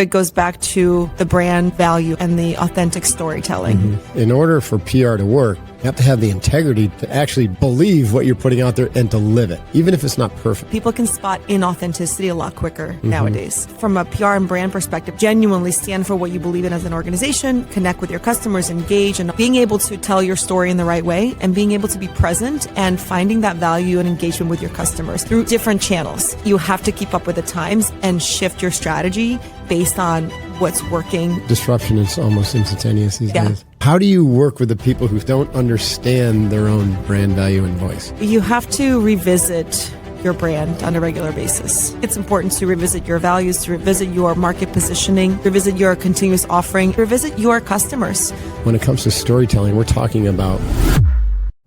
It goes back to the brand value and the authentic storytelling. Mm-hmm. In order for PR to work, you have to have the integrity to actually believe what you're putting out there and to live it, even if it's not perfect. People can spot inauthenticity a lot quicker nowadays. From a PR and brand perspective, genuinely stand for what you believe in as an organization, connect with your customers, engage, and being able to tell your story in the right way and being able to be present and finding that value and engagement with your customers through different channels. You have to keep up with the times and shift your strategy based on what's working. Disruption is almost instantaneous these days. How do you work with the people who don't understand their own brand value and voice? You have to revisit your brand on a regular basis. It's important to revisit your values, to revisit your market positioning, revisit your continuous offering, revisit your customers. When it comes to storytelling, we're talking about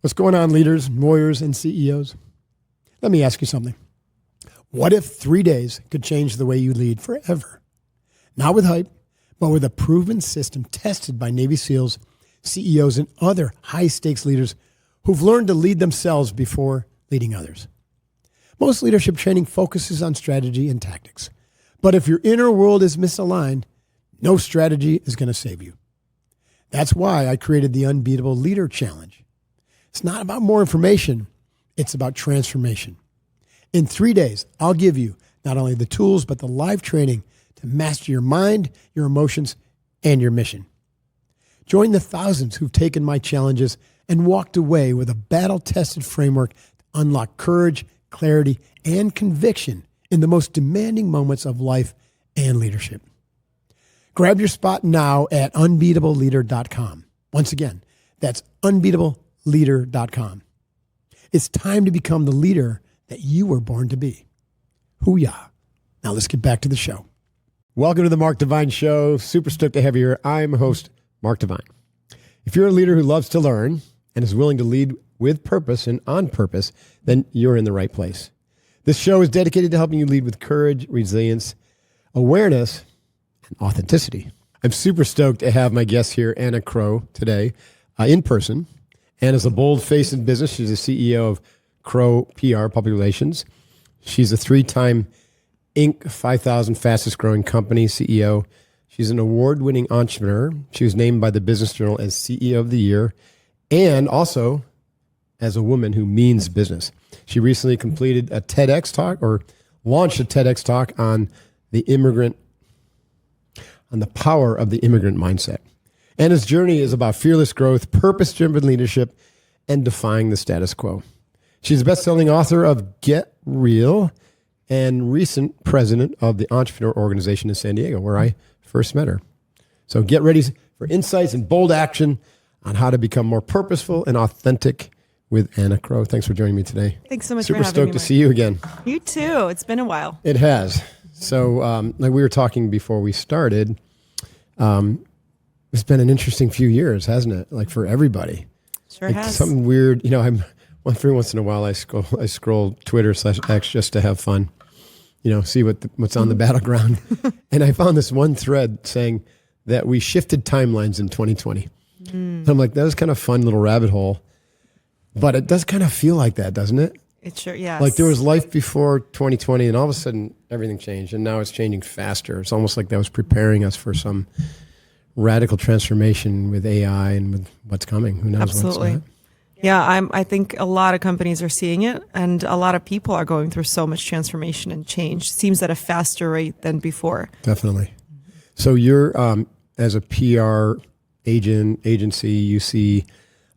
what's going on, leaders, warriors, and CEOs. Let me ask you something. What if 3 days could change the way you lead forever? Not with hype, but with a proven system tested by Navy SEALs, CEOs, and other high-stakes leaders who've learned to lead themselves before leading others. Most leadership training focuses on strategy and tactics. But if your inner world is misaligned, no strategy is going to save you. That's why I created the Unbeatable Leader Challenge. It's not about more information. It's about transformation. In 3 days, I'll give you not only the tools, but the live training to master your mind, your emotions, and your mission. Join the thousands who've taken my challenges and walked away with a battle-tested framework to unlock courage, clarity, and conviction in the most demanding moments of life and leadership. Grab your spot now at unbeatableleader.com. Once again, that's unbeatableleader.com. It's time to become the leader that you were born to be. Hoo-yah. Now let's get back to the show. Welcome to the Mark Divine Show. Super stoked to have you here. I'm host Mark Divine. If you're a leader who loves to learn and is willing to lead with purpose and on purpose, then you're in the right place. This show is dedicated to helping you lead with courage, resilience, awareness, and authenticity. I'm super stoked to have my guest here, Anna Crowe, today in person. Anna's a bold face in business. She's the CEO of Crowe PR, Public Relations. She's a 3-time Inc. 5,000 fastest growing company CEO. She's an award-winning entrepreneur. She was named by the Business Journal as CEO of the Year and also as a woman who means business. She recently completed a TEDx talk or launched a TEDx talk on the immigrant, on the power of the immigrant mindset. Anna's journey is about fearless growth, purpose-driven leadership, and defying the status quo. She's a best-selling author of Get Real and recent president of the Entrepreneur Organization in San Diego, where I first met her. So get ready for insights and bold action on how to become more purposeful and authentic with Anna Crowe. Thanks for joining me today. Thanks so much for having me. Super stoked to see you again. You too. It's been a while. It has. So like we were talking before we started, it's been an interesting few years, hasn't it? Like for everybody. Sure like has. Something weird. You know, every once in a while I scroll Twitter/X just to have fun, you know, see what's on the battleground. And I found this one thread saying that we shifted timelines in 2020. And I'm like, that was kind of a fun little rabbit hole, but it does kind of feel like that, doesn't it? It sure, yes. Like there was life before 2020 and all of a sudden everything changed and now it's changing faster. It's almost like that was preparing us for some radical transformation with AI and with what's coming. Who knows? Absolutely. Yeah, I think a lot of companies are seeing it, and a lot of people are going through so much transformation and change. Seems at a faster rate than before. Definitely. So you're, as a PR agency, you see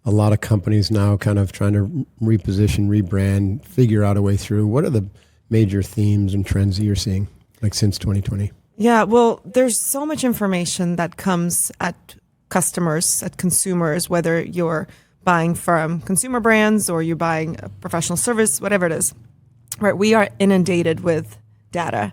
a lot of companies now kind of trying to reposition, rebrand, figure out a way through. What are the major themes and trends that you're seeing, like since 2020? Yeah, well, there's so much information that comes at customers, at consumers, whether you're buying from consumer brands or you're buying a professional service, whatever it is, right? We are inundated with data.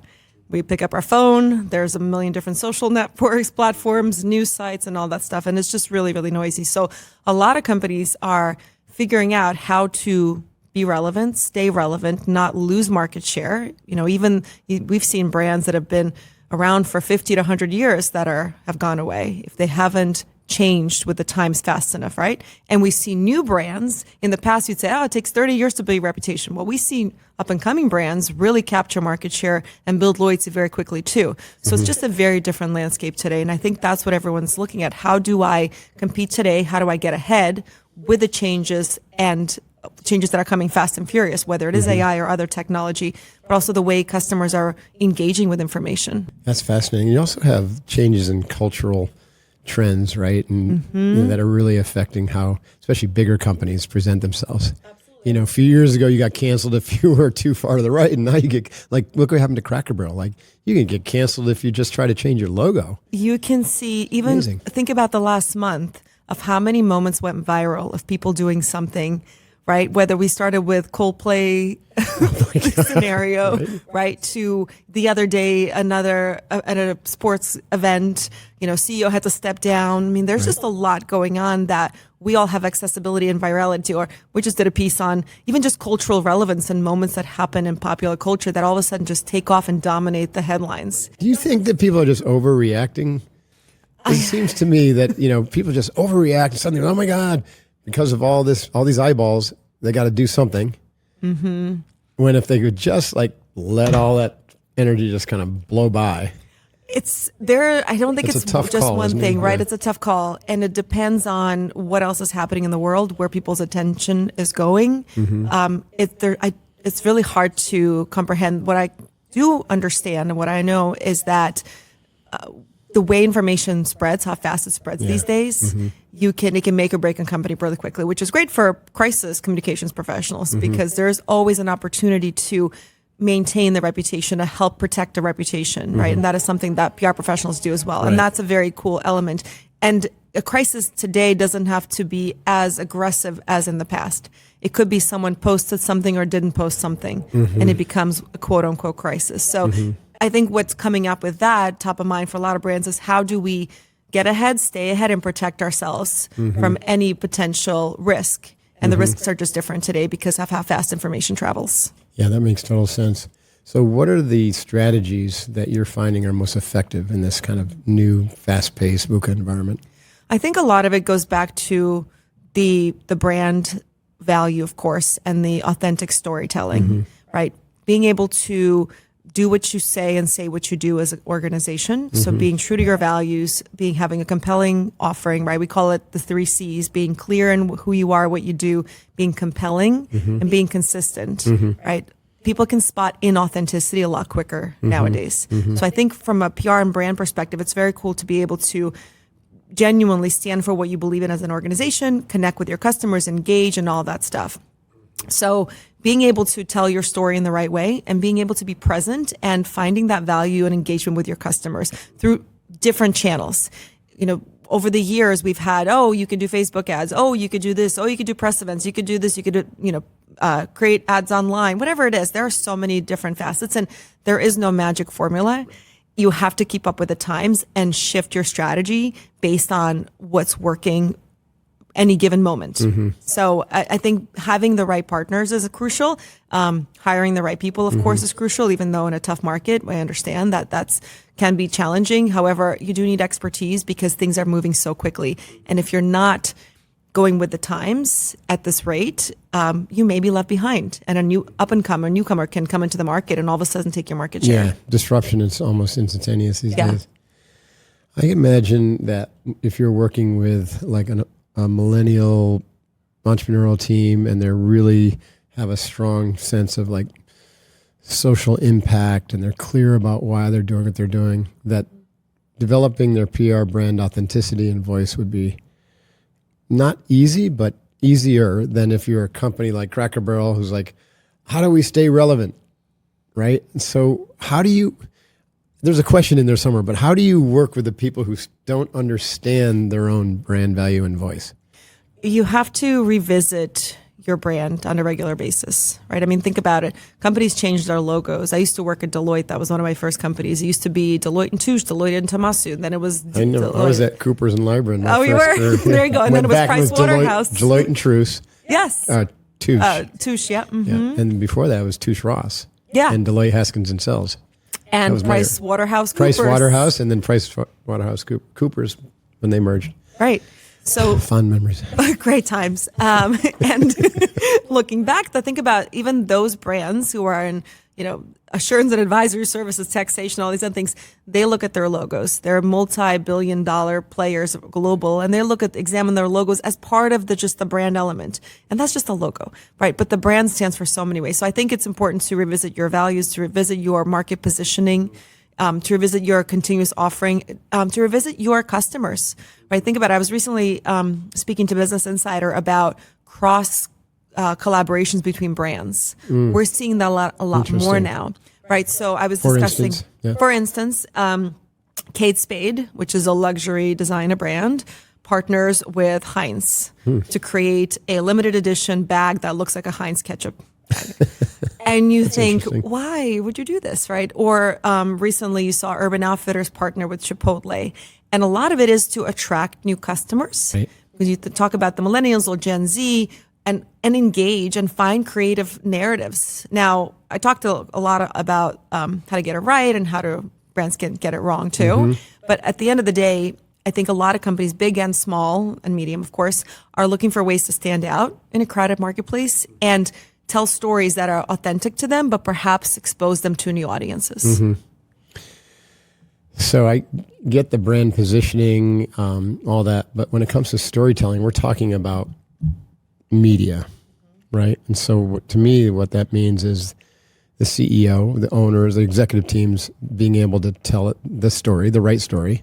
We pick up our phone, there's a million different social networks, platforms, news sites, and all that stuff. And it's just really, really noisy. So a lot of companies are figuring out how to be relevant, stay relevant, not lose market share. You know, even we've seen brands that have been around for 50 to 100 years that have gone away. If they haven't changed with the times fast enough, right? And we see new brands. In the past, you'd say, oh, it takes 30 years to build a reputation. Well, we see up and coming brands really capture market share and build loyalty very quickly too. So it's just a very different landscape today. And I think that's what everyone's looking at. How do I compete today? How do I get ahead with the changes and changes that are coming fast and furious, whether it is AI or other technology, but also the way customers are engaging with information. That's fascinating. You also have changes in cultural trends, right? And you know, that are really affecting how, especially bigger companies, present themselves. Absolutely. You know, a few years ago, you got canceled if you were too far to the right, and now you get, like, look what happened to Cracker Barrel. Like, you can get canceled if you just try to change your logo. You can see, even think about the last month of how many moments went viral of people doing something, right? Whether we started with Coldplay scenario, right? To the other day, another at a sports event, you know, CEO had to step down. I mean, there's just a lot going on that we all have accessibility and virality, or we just did a piece on even just cultural relevance and moments that happen in popular culture that all of a sudden just take off and dominate the headlines. Do you think that people are just overreacting? It seems to me that, you know, people just overreact and suddenly, oh my God, because of all these eyeballs, they got to do something. When if they could just like let all that energy just kind of blow by. It's there. I don't think it's a tough just call, one thing, right? Yeah. It's a tough call, and it depends on what else is happening in the world, where people's attention is going. It's really hard to comprehend. What I do understand and what I know is that the way information spreads, how fast it spreads these days, it can make or break a company really quickly, which is great for crisis communications professionals because there's always an opportunity to maintain the reputation, to help protect a reputation, right? And that is something that PR professionals do as well. Right. And that's a very cool element. And a crisis today doesn't have to be as aggressive as in the past. It could be someone posted something or didn't post something, and it becomes a quote unquote crisis. So I think what's coming up with that top of mind for a lot of brands is how do we get ahead, stay ahead, and protect ourselves from any potential risk. And the risks are just different today because of how fast information travels. Yeah, that makes total sense. So what are the strategies that you're finding are most effective in this kind of new, fast-paced VUCA environment? I think a lot of it goes back to the brand value, of course, and the authentic storytelling, right? Being able to do what you say and say what you do as an organization. So being true to your values, having a compelling offering, right? We call it the 3 C's, being clear in who you are, what you do, being compelling, and being consistent, right? People can spot inauthenticity a lot quicker nowadays. So I think from a PR and brand perspective, it's very cool to be able to genuinely stand for what you believe in as an organization, connect with your customers, engage, and all that stuff. So being able to tell your story in the right way and being able to be present and finding that value and engagement with your customers through different channels. You know, over the years we've had, you could do Facebook ads. You could do this. You could do press events. You could do this. You could, create ads online, whatever it is. There are so many different facets and there is no magic formula. You have to keep up with the times and shift your strategy based on what's working any given moment. So I think having the right partners is crucial. Hiring the right people, of course, is crucial, even though in a tough market, I understand that can be challenging. However, you do need expertise because things are moving so quickly. And if you're not going with the times at this rate, you may be left behind. And a new newcomer can come into the market and all of a sudden take your market share. Yeah, disruption is almost instantaneous these days. I imagine that if you're working with like a millennial entrepreneurial team and they really have a strong sense of like social impact and they're clear about why they're doing what they're doing, that developing their PR brand authenticity and voice would be not easy, but easier than if you're a company like Cracker Barrel who's like, how do we stay relevant, right? So there's a question in there somewhere, but how do you work with the people who don't understand their own brand value and voice? You have to revisit your brand on a regular basis, right? I mean, think about it. Companies changed their logos. I used to work at Deloitte. That was one of my first companies. It used to be Deloitte & Touche, Deloitte and Tomasu. And then it was I know. Deloitte. I was at Coopers and Lybrand. You were? There you go. And then it was Price Waterhouse. Deloitte and Truce. Yes. Touche. Touche, yeah. Yeah. And before that, it was Touche Ross. Yeah. And Deloitte Haskins and Sells. And Price Waterhouse Coopers. Price Waterhouse and then Price Waterhouse Coopers when they merged. Right. So Fun memories. great times. And looking back, to think about even those brands who are in, assurance and advisory services, taxation, all these other things, they look at their logos. They're multi-billion-dollar players global, and they examine their logos as part of just the brand element. And that's just a logo, right? But the brand stands for so many ways. So I think it's important to revisit your values, to revisit your market positioning, to revisit your continuous offering, to revisit your customers, right? Think about it. I was recently speaking to Business Insider about cross collaborations between brands. We're seeing that a lot more now, right? So I was discussing, for instance, Kate Spade, which is a luxury designer brand, partners with Heinz to create a limited edition bag that looks like a Heinz ketchup bag. And you think, why would you do this, right? Or recently you saw Urban Outfitters partner with Chipotle. And a lot of it is to attract new customers. Right. Because you talk about the millennials or Gen Z and engage and find creative narratives. Now, I talked a lot about how to get it right and how brands can get it wrong too. But at the end of the day, I think a lot of companies, big and small and medium, of course, are looking for ways to stand out in a crowded marketplace and tell stories that are authentic to them, but perhaps expose them to new audiences. So I get the brand positioning, all that, but when it comes to storytelling, we're talking about media, right? And so to me, what that means is the CEO, the owners, the executive teams being able to tell the story, the right story,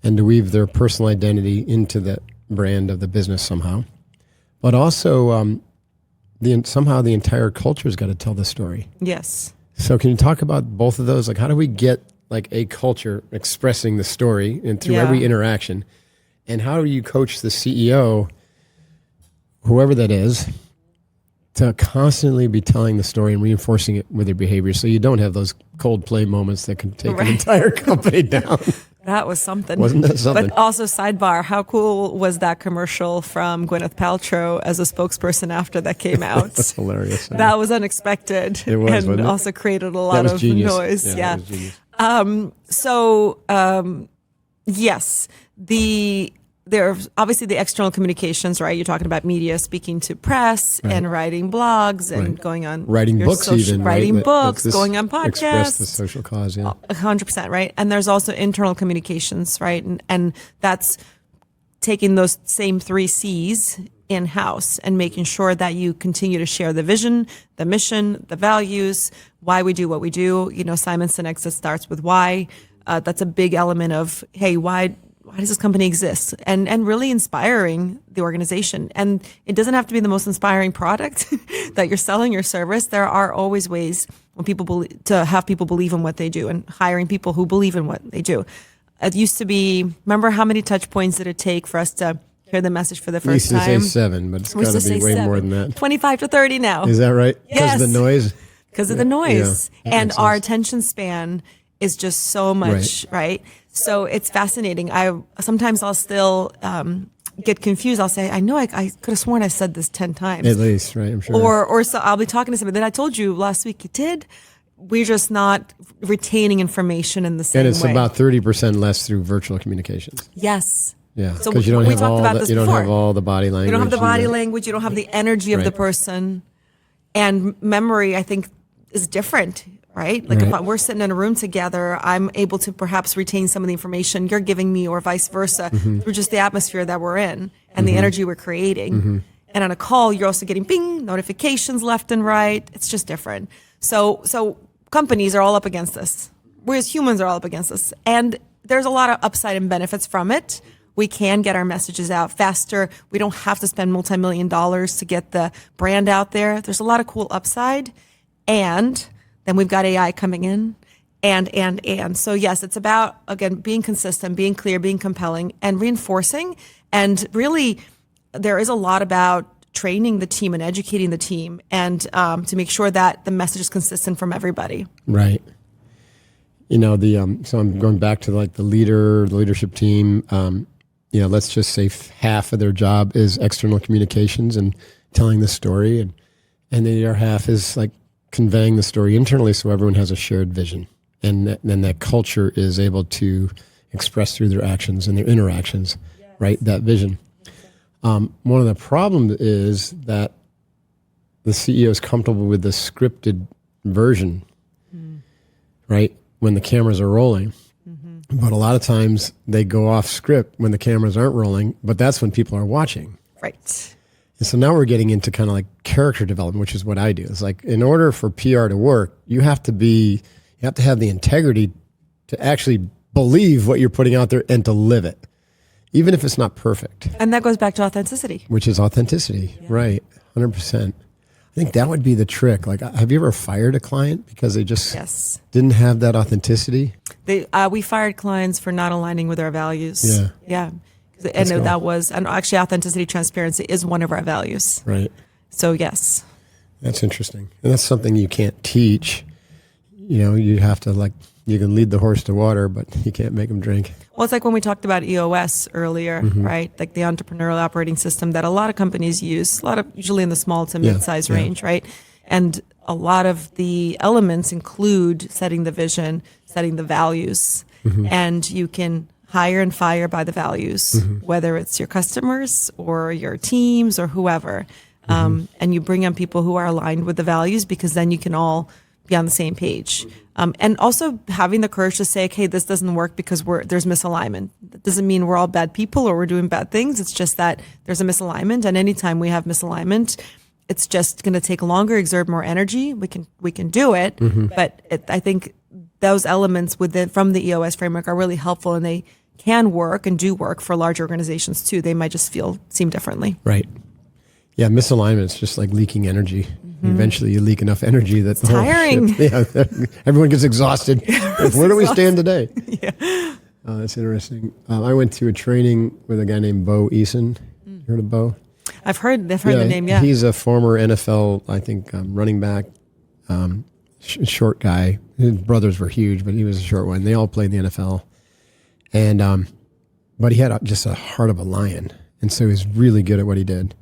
and to weave their personal identity into the brand of the business somehow. But also, somehow the entire culture's got to tell the story. Yes. So can you talk about both of those? Like, how do we get like a culture expressing the story and through every interaction? And how do you coach the CEO, whoever that is, to constantly be telling the story and reinforcing it with their behavior so you don't have those cold play moments that can take an entire company down? That was something. Wasn't that something? But also, sidebar, how cool was that commercial from Gwyneth Paltrow as a spokesperson after that came out? That's hilarious. That was unexpected. It was, and wasn't it? Also created a lot of genius. noise. That was genius. Yes, there's obviously the external communications, right? You're talking about media, speaking to press and writing blogs and going on writing books, writing books, going on podcasts, express the social cause, 100%, right? And there's also internal communications, right? And that's taking those same 3 C's in-house and making sure that you continue to share the vision, the mission, the values, why we do what we do. Simon Sinek starts with why. That's a big element of, hey, why does this company exist? And really inspiring the organization. And it doesn't have to be the most inspiring product that you're selling your service. There are always ways when to have people believe in what they do and hiring people who believe in what they do. It used to be, remember how many touch points did it take for us to hear the message for the first time? We used to say 7, but it's got to be way 7. more than that. 25 to 30 now. Is that right? Yes. Because of the noise? Because of the noise. Yeah, and our attention span is just so much, right? So it's fascinating. Sometimes I'll still get confused. I'll say, I know I could have sworn I said this 10 times. At least, right? I'm sure. Or so I'll be talking to somebody. Then I told you last week you did. We're just not retaining information in the same way. And it's about 30% less through virtual communications. Yes. Yeah, So because you don't we have talked all about the, this you don't before. have all the body language. You don't have the body language. You don't have the energy of the person. And memory, I think, is different, right? Like if we're sitting in a room together, I'm able to perhaps retain some of the information you're giving me or vice versa through just the atmosphere that we're in and the energy we're creating. And on a call, you're also getting ping notifications left and right. It's just different. So companies are all up against this. We as humans are all up against this. And there's a lot of upside and benefits from it. We can get our messages out faster. We don't have to spend multi-million dollars to get the brand out there. There's a lot of cool upside. And then we've got AI coming in. And. So yes, it's about, again, being consistent, being clear, being compelling, and reinforcing. And really, there is a lot about training the team and educating the team and to make sure that the message is consistent from everybody. Right. So I'm going back to like the leadership team. Let's just say half of their job is external communications and telling the story, and the other half is like conveying the story internally, so everyone has a shared vision, and then that culture is able to express through their actions and their interactions right? That vision. One of the problems is that the CEO is comfortable with the scripted version, right? When the cameras are rolling. But a lot of times they go off script when the cameras aren't rolling, but that's when people are watching. Right. And so now we're getting into kind of like character development, which is what I do. It's like, in order for PR to work, you have to have the integrity to actually believe what you're putting out there and to live it, even if it's not perfect. And that goes back to authenticity. Which is authenticity, right? 100%. I think that would be the trick. Like, have you ever fired a client because they just didn't have that authenticity? We fired clients for not aligning with our values. Yeah. And and actually authenticity, transparency is one of our values. Right. So yes. That's interesting. And that's something you can't teach. You have to you can lead the horse to water, but you can't make him drink. Well, it's like when we talked about EOS earlier, right? Like the entrepreneurial operating system that a lot of companies use, usually in the small to mid-size range, right? And a lot of the elements include setting the vision, setting the values, and you can hire and fire by the values, whether it's your customers or your teams or whoever. And you bring on people who are aligned with the values, because then you can all be on the same page. And also having the courage to say, okay, this doesn't work because there's misalignment. That doesn't mean we're all bad people or we're doing bad things. It's just that there's a misalignment. And anytime we have misalignment, it's just going to take longer, exert more energy. We can do it. But I think those elements from the EOS framework are really helpful, and they can work and do work for large organizations too. They might just seem differently. Right. Yeah, misalignment is just like leaking energy. Eventually you leak enough energy that it's tiring. Everyone gets exhausted. Where do we stand today? That's interesting. I went to a training with a guy named Bo Eason. You heard of Bo? I've heard the name, yeah. He's a former NFL, I think, running back, short guy. His brothers were huge, but he was a short one. They all played in the NFL. And but he had just a heart of a lion. And so he was really good at what he did.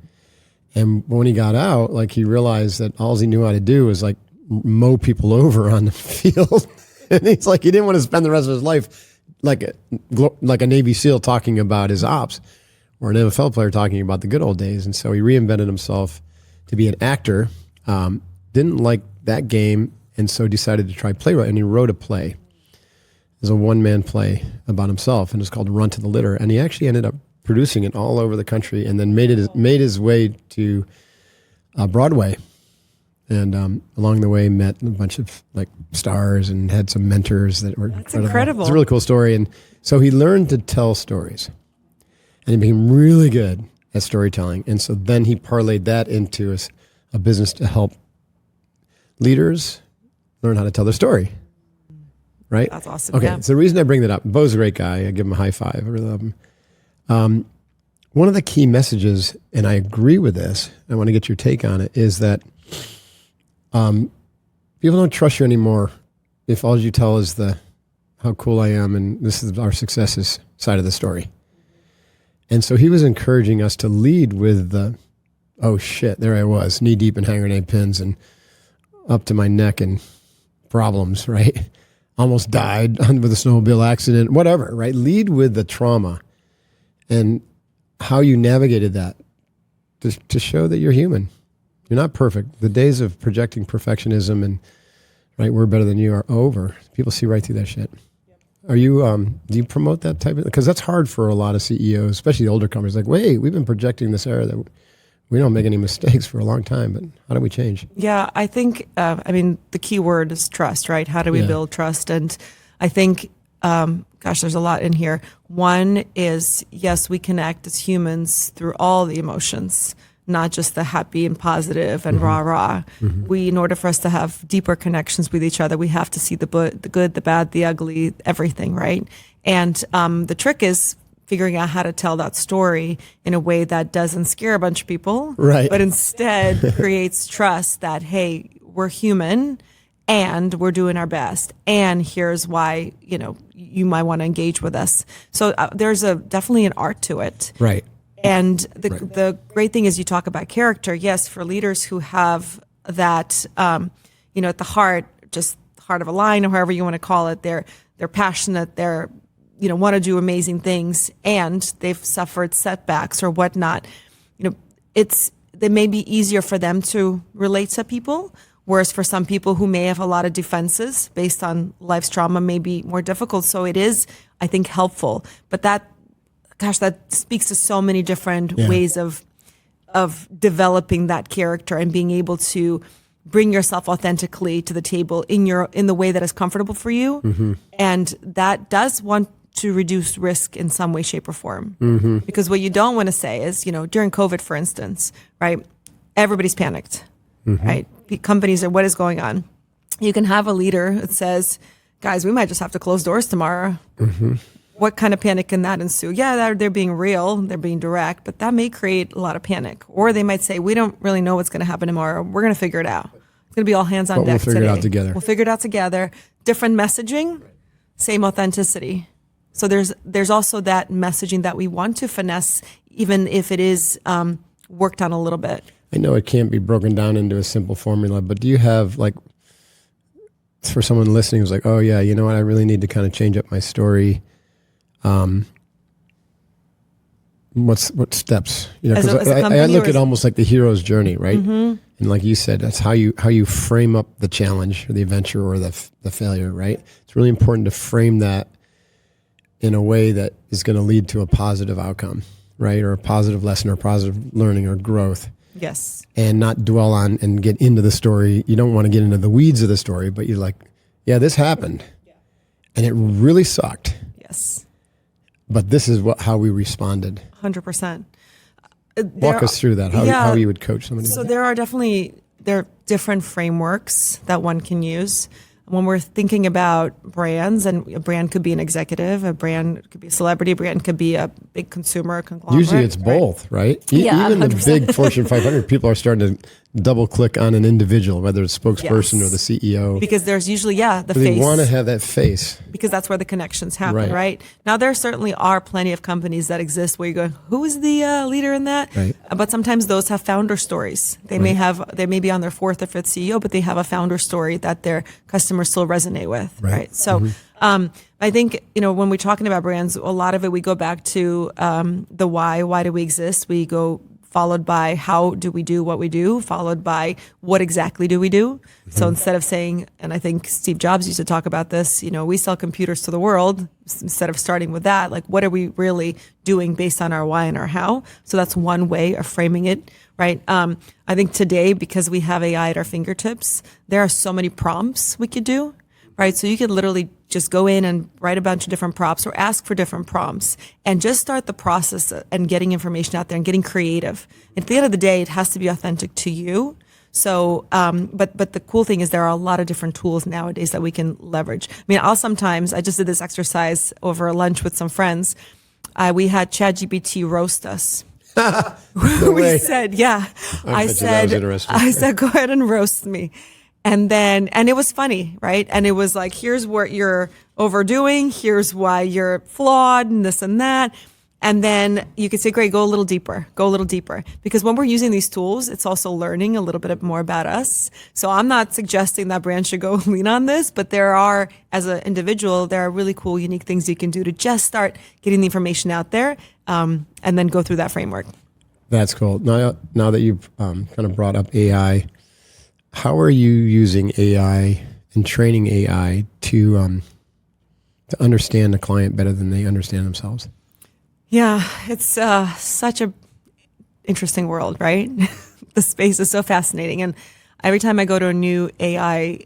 And when he got out, he realized that all he knew how to do was mow people over on the field. And he's he didn't want to spend the rest of his life like a Navy SEAL talking about his ops, or an NFL player talking about the good old days. And so he reinvented himself to be an actor, didn't like that game, and so decided to try playwright. And he wrote a play. It was a one-man play about himself, and it's called Run to the Litter. And he actually ended up producing it all over the country, and then made his way to Broadway, and along the way met a bunch of stars and had some mentors that were incredible. It's a really cool story. And so he learned to tell stories, and he became really good at storytelling. And so then he parlayed that into a business to help leaders learn how to tell their story. Right? That's awesome. Okay, yeah. so the reason I bring that up, Bo's a great guy. I give him a high five. I really love him. One of the key messages, and I agree with this, I want to get your take on it, is that people don't trust you anymore if all you tell is how cool I am and this is our successes side of the story. And so he was encouraging us to lead with oh shit, there I was, knee deep in hand grenade pins and up to my neck in problems, right? Almost died with a snowmobile accident, whatever, right? Lead with the trauma and how you navigated that to show that you're human. You're not perfect. The days of projecting perfectionism and, right, we're better than you are over. People see right through that shit. Are you, do you promote that type of, because that's hard for a lot of CEOs, especially the older companies, wait, we've been projecting this era that we don't make any mistakes for a long time, but how do we change? Yeah, I think, the key word is trust, right? How do we build trust? And I think, there's a lot in here. One is, yes, we connect as humans through all the emotions, not just the happy and positive and rah-rah. In order for us to have deeper connections with each other, we have to see the good, the bad, the ugly, everything, right? And the trick is figuring out how to tell that story in a way that doesn't scare a bunch of people, right, but instead creates trust that, hey, we're human and we're doing our best. And here's why, you might want to engage with us. So there's definitely an art to it. Right. And the great thing is you talk about character. Yes, for leaders who have that, at the heart, just heart of a lion or however you want to call it, they're passionate, they're want to do amazing things and they've suffered setbacks or whatnot, it may be easier for them to relate to people. Whereas for some people who may have a lot of defenses based on life's trauma may be more difficult. So it is, I think, helpful. But that speaks to so many different ways of developing that character and being able to bring yourself authentically to the table in the way that is comfortable for you. Mm-hmm. And that does want to reduce risk in some way, shape, or form. Mm-hmm. Because what you don't want to say is, during COVID, for instance, right? Everybody's panicked, right? Companies are, what is going on? You can have a leader that says, guys, we might just have to close doors tomorrow. Mm-hmm. What kind of panic can that ensue? Yeah, they're being real, they're being direct, but that may create a lot of panic. Or they might say, we don't really know what's going to happen tomorrow. We're going to figure it out. It's going to be all hands on deck today. We'll figure it out together. We'll figure it out together. Different messaging, same authenticity. So there's also that messaging that we want to finesse, even if it is worked on a little bit. I know it can't be broken down into a simple formula, but do you have, like, for someone listening who's like, oh yeah, you know what, I really need to kind of change up my story. What steps? Because I look at almost like the hero's journey, right? Mm-hmm. And like you said, that's how you frame up the challenge or the adventure or the failure, right? It's really important to frame that in a way that is going to lead to a positive outcome, right? Or a positive lesson or positive learning or growth. Yes. And not dwell on and get into the story. You don't want to get into the weeds of the story, but you're like, yeah, this happened. Yeah. And it really sucked. Yes. But this is how we responded. 100%. Walk us through that, how you would coach somebody. So there are different frameworks that one can use. When we're thinking about brands, and a brand could be an executive, a brand could be a celebrity, a brand could be a big consumer conglomerate. Usually it's both, right? Yeah, even 100%. the big Fortune 500 people are starting to double click on an individual, whether it's spokesperson or the CEO. Because there's usually, the face. They want to have that face. Because that's where the connections happen, right? Now, there certainly are plenty of companies that exist where you go, who is the leader in that? Right. But sometimes those have founder stories. They may be on their fourth or fifth CEO, but they have a founder story that their customers still resonate with, right? So I think, when we're talking about brands, a lot of it, we go back to the why. Why do we exist? We go followed by how do we do what we do, followed by what exactly do we do. Mm-hmm. So instead of saying, and I think Steve Jobs used to talk about this, we sell computers to the world, instead of starting with that, like, what are we really doing based on our why and our how? So that's one way of framing it, right? I think today, because we have AI at our fingertips, there are so many prompts we could do, right? So you could literally just go in and write a bunch of different prompts or ask for different prompts and just start the process and getting information out there and getting creative. And at the end of the day, it has to be authentic to you. So, but the cool thing is there are a lot of different tools nowadays that we can leverage. I mean, I just did this exercise over lunch with some friends. We had ChatGPT roast us. We said, I said, go ahead and roast me. And it was funny, right? And it was like, here's what you're overdoing. Here's why you're flawed and this and that. And then you could say, great, go a little deeper. Because when we're using these tools, it's also learning a little bit more about us. So I'm not suggesting that brands should go lean on this, but as an individual, there are really cool, unique things you can do to just start getting the information out there, and then go through that framework. That's cool. Now that you've kind of brought up AI, how are you using AI and training AI to understand a client better than they understand themselves? Yeah, it's such a interesting world, right? The space is so fascinating. And every time I go to a new AI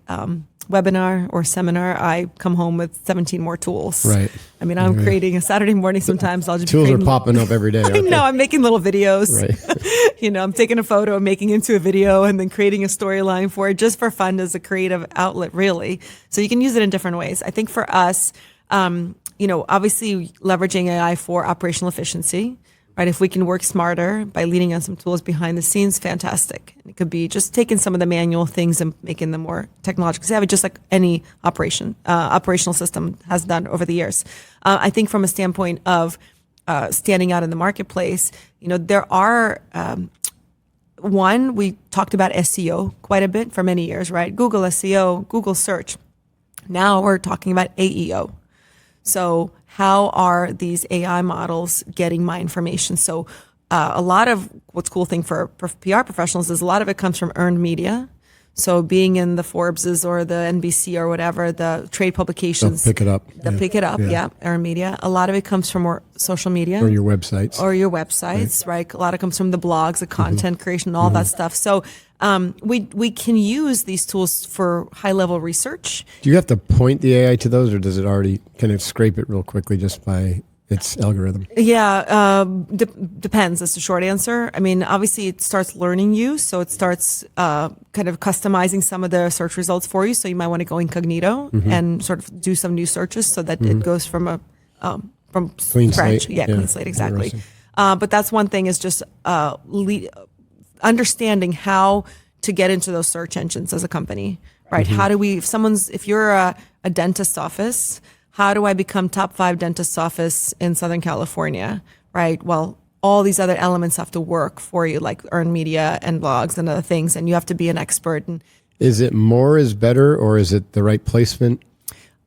webinar or seminar, I come home with 17 more tools. Right. I mean, I'm creating a Saturday morning sometimes. I'll just tools are popping up every day. I know, I'm making little videos. Right. I'm taking a photo, making it into a video, and then creating a storyline for it just for fun as a creative outlet, really. So you can use it in different ways. I think for us, obviously leveraging AI for operational efficiency, right? If we can work smarter by leaning on some tools behind the scenes, fantastic. And it could be just taking some of the manual things and making them more technological, savvy, just like any operational system has done over the years. I think from a standpoint of standing out in the marketplace, there are, we talked about SEO quite a bit for many years, right? Google SEO, Google search. Now we're talking about AEO. So how are these AI models getting my information? So a lot of what's cool thing for PR professionals is a lot of it comes from earned media. So being in the Forbeses or the NBC or whatever, the trade publications. They'll pick it up. Pick it up, earned media. A lot of it comes from more social media. Or your websites. Right? A lot of it comes from the blogs, the content creation, all that stuff. So we can use these tools for high-level research. Do you have to point the AI to those, or does it already kind of scrape it real quickly just by its algorithm? Yeah, depends. That's the short answer. I mean, obviously, it starts learning you, so it starts kind of customizing some of the search results for you. So you might want to go incognito and sort of do some new searches so that it goes from Clean scratch. slate. Yeah, clean slate, exactly. But that's one thing is just understanding how to get into those search engines as a company, right? How do we? If you're a dentist's office. How do I become top 5 dentist's office in Southern California, right? Well, all these other elements have to work for you, like earned media and blogs and other things, and you have to be an expert. And is it more is better, or is it the right placement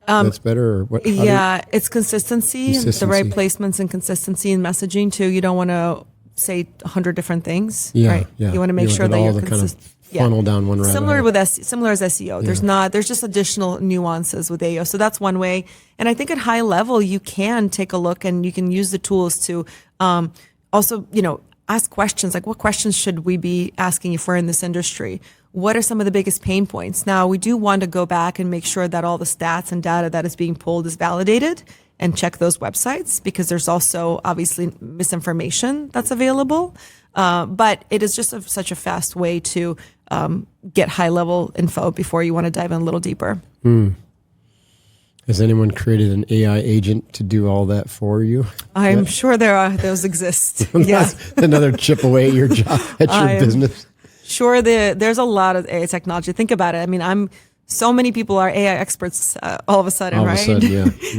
that's better? Or what? It's consistency, the right placements and consistency in messaging too. You don't want to say 100 different things, right? Yeah. You want to make sure that you're consistent. Funnel down one rabbit similar hole. Similar as SEO. There's just additional nuances with AEO. So that's one way. And I think at high level, you can take a look and you can use the tools to also, ask questions like, what questions should we be asking if we're in this industry? What are some of the biggest pain points? Now, we do want to go back and make sure that all the stats and data that is being pulled is validated and check those websites, because there's also obviously misinformation that's available. But it is just such a fast way to get high-level info before you want to dive in a little deeper. Has anyone created an AI agent to do all that for you? I'm sure those exist. That's another chip away at your job, at your business. Sure, there's a lot of AI technology. Think about it. I mean, so many people are AI experts all of a sudden, right?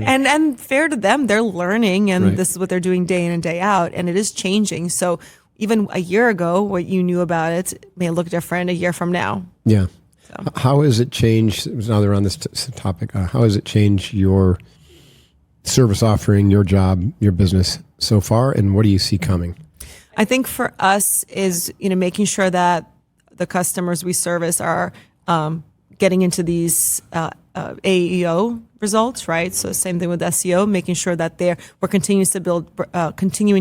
And fair to them, they're learning, and this is what they're doing day in and day out, and it is changing. So even a year ago, what you knew about it may look different a year from now. Yeah. So. How has it changed, now that we're on this topic, how has it changed your service offering, your job, your business so far, and what do you see coming? I think for us is, making sure that the customers we service are getting into these AEO results, right? So same thing with SEO, making sure that we're continuing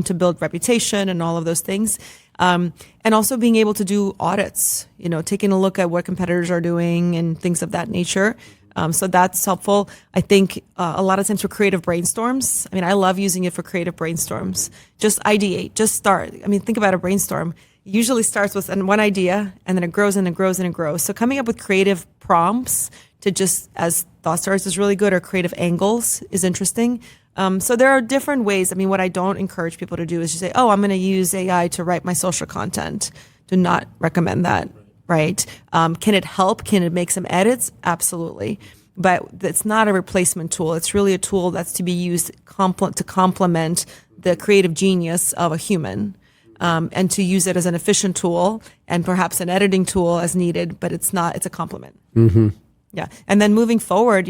to build reputation and all of those things, and also being able to do audits. Taking a look at what competitors are doing and things of that nature. So that's helpful. I think a lot of times for creative brainstorms. I mean, I love using it for creative brainstorms. Just ideate, just start. I mean, think about a brainstorm. It usually starts with one idea, and then it grows and it grows and it grows. So coming up with creative prompts to just as thought starters is really good, or creative angles is interesting. So there are different ways. I mean, what I don't encourage people to do is just say, oh, I'm going to use AI to write my social content. Do not recommend that, right? Can it help? Can it make some edits? Absolutely. But it's not a replacement tool. It's really a tool that's to be used to complement the creative genius of a human. And to use it as an efficient tool and perhaps an editing tool as needed, but it's a complement. Mm-hmm. Yeah. And then moving forward,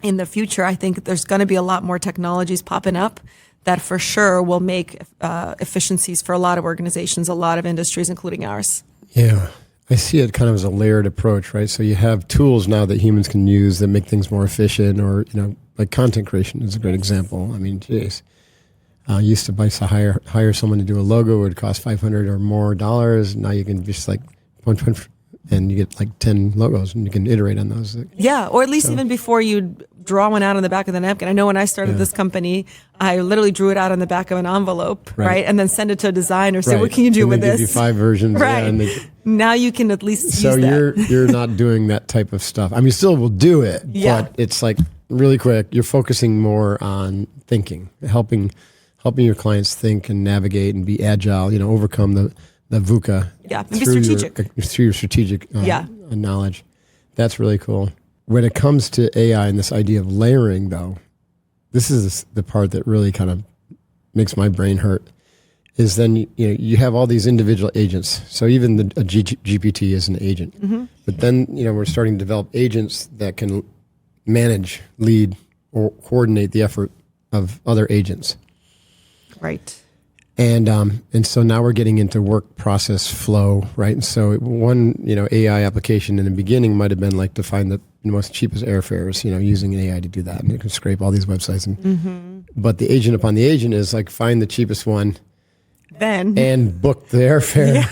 in the future, I think there's going to be a lot more technologies popping up that for sure will make efficiencies for a lot of organizations, a lot of industries, including ours. Yeah. I see it kind of as a layered approach, right? So you have tools now that humans can use that make things more efficient, or, like content creation is a great example. I mean, geez. Used to hire someone to do a logo, it would cost $500 or more dollars. Now you can just like punch, and you get like 10 logos, and you can iterate on those. Yeah, or at least even before you draw one out on the back of the napkin. I know when I started this company, I literally drew it out on the back of an envelope, right? And then send it to a designer, say, what can you do with this? Give you 5 versions. Right. Now you can at least use that. So you're not doing that type of stuff. I mean, still will do it, but it's like really quick. You're focusing more on thinking, helping your clients think and navigate and be agile, overcome the VUCA. Yeah, be strategic. Through your strategic knowledge. That's really cool. When it comes to AI and this idea of layering, though, this is the part that really kind of makes my brain hurt, is then you have all these individual agents. So even a GPT is an agent. Mm-hmm. But then we're starting to develop agents that can manage, lead, or coordinate the effort of other agents. Right. And so now we're getting into work process flow, right? And so one, AI application in the beginning might have been like to find the most cheapest airfares, using AI to do that. And it can scrape all these websites. But the agent upon the agent is like find the cheapest one and book the airfare,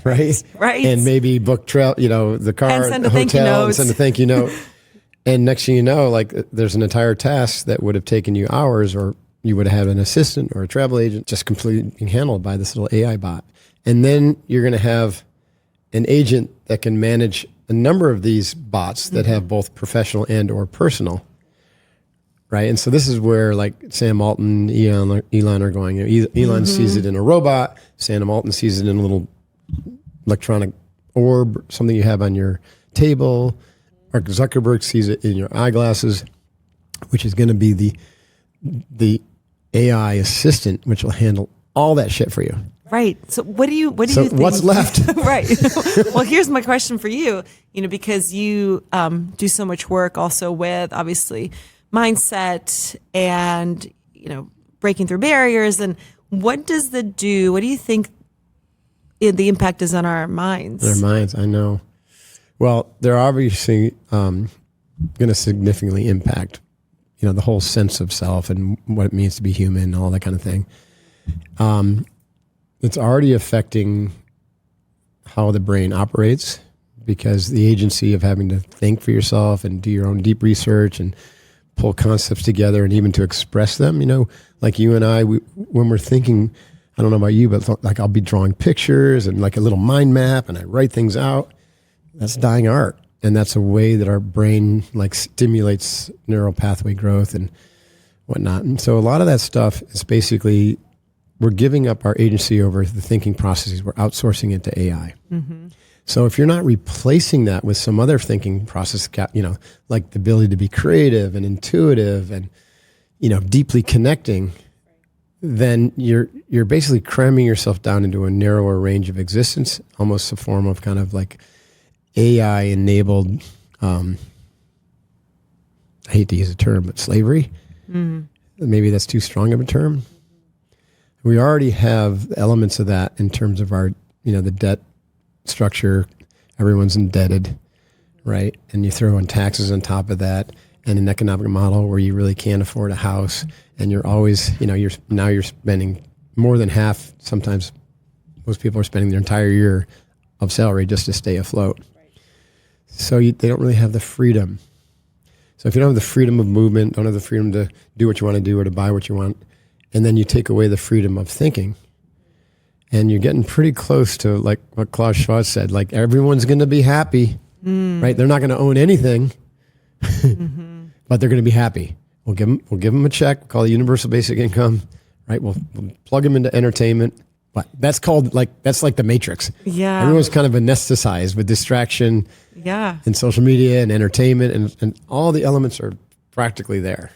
right? Right. And maybe book the car, and send the a thank you hotel, note. and send a thank you note. And next thing you know, like there's an entire task that would have taken you hours, or you would have an assistant or a travel agent just completely being handled by this little AI bot. And then you're going to have an agent that can manage a number of these bots that have both professional and or personal, right? And so this is where like Sam Altman, Elon are going. Elon sees it in a robot. Sam Altman sees it in a little electronic orb, something you have on your table. Mark Zuckerberg sees it in your eyeglasses, which is going to be the AI assistant, which will handle all that shit for you. Right. So what do you think? What's left? Right. Well, here's my question for you, because you do so much work also with obviously mindset and, breaking through barriers. And what does what do you think the impact is on our minds? Our minds, I know. Well, they're obviously going to significantly impact, the whole sense of self and what it means to be human and all that kind of thing. It's already affecting how the brain operates, because the agency of having to think for yourself and do your own deep research and pull concepts together and even to express them, like you and I, when we're thinking, I don't know about you, but like I'll be drawing pictures and like a little mind map and I write things out. That's dying art. And that's a way that our brain like stimulates neural pathway growth and whatnot. And so a lot of that stuff is basically, we're giving up our agency over the thinking processes. We're outsourcing it to AI. So if you're not replacing that with some other thinking process, like the ability to be creative and intuitive and, deeply connecting, then you're basically cramming yourself down into a narrower range of existence, almost a form of kind of like AI-enabled, I hate to use a term, but slavery. Maybe that's too strong of a term. We already have elements of that in terms of our, the debt structure. Everyone's indebted, right? And you throw in taxes on top of that, and an economic model where you really can't afford a house, and you're always, you're spending more than half. Sometimes most people are spending their entire year of salary just to stay afloat. So they don't really have the freedom. So if you don't have the freedom of movement, don't have the freedom to do what you want to do or to buy what you want, and then you take away the freedom of thinking, and you're getting pretty close to like what Klaus Schwab said, like everyone's going to be happy, right? They're not going to own anything, but they're going to be happy. We'll give them a check, we'll call it universal basic income, right? We'll plug them into entertainment. But that's like the Matrix. Yeah. Everyone's kind of anesthetized with distraction. Yeah. And social media and entertainment and all the elements are practically there.